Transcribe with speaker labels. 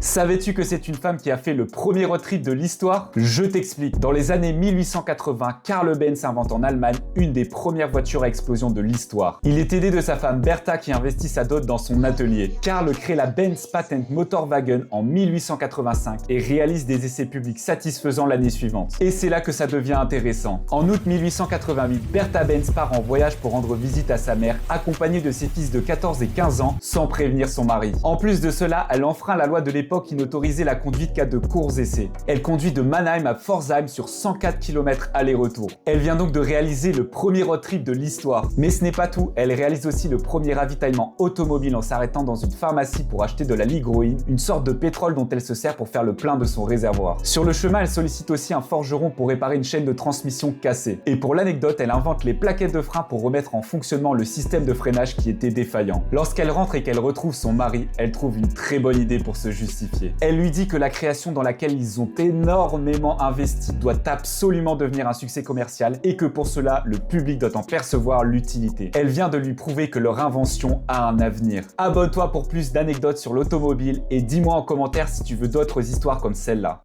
Speaker 1: Savais-tu que c'est une femme qui a fait le premier road trip de l'histoire? Je t'explique. Dans les années 1880, Karl Benz invente en Allemagne une des premières voitures à explosion de l'histoire. Il est aidé de sa femme Bertha qui investit sa dot dans son atelier. Karl crée la Benz Patent Motorwagen en 1885 et réalise des essais publics satisfaisants l'année suivante. Et c'est là que ça devient intéressant. En août 1888, Bertha Benz part en voyage pour rendre visite à sa mère, accompagnée de ses fils de 14 et 15 ans, sans prévenir son mari. En plus de cela, elle enfreint la loi de l'époque qui n'autorisait la conduite qu'à de courts essais. Elle conduit de Mannheim à Pforzheim sur 104 km aller-retour. Elle vient donc de réaliser le premier road trip de l'histoire. Mais ce n'est pas tout, elle réalise aussi le premier ravitaillement automobile en s'arrêtant dans une pharmacie pour acheter de la lygroïne, une sorte de pétrole dont elle se sert pour faire le plein de son réservoir. Sur le chemin, elle sollicite aussi un forgeron pour réparer une chaîne de transmission cassée. Et pour l'anecdote, elle invente les plaquettes de frein pour remettre en fonctionnement le système de freinage qui était défaillant. Lorsqu'elle rentre et qu'elle retrouve son mari, elle trouve une très bonne idée pour se justifier. Elle lui dit que la création dans laquelle ils ont énormément investi doit absolument devenir un succès commercial et que pour cela, le public doit en percevoir l'utilité. Elle vient de lui prouver que leur invention a un avenir. Abonne-toi pour plus d'anecdotes sur l'automobile et dis-moi en commentaire si tu veux d'autres histoires comme celle-là.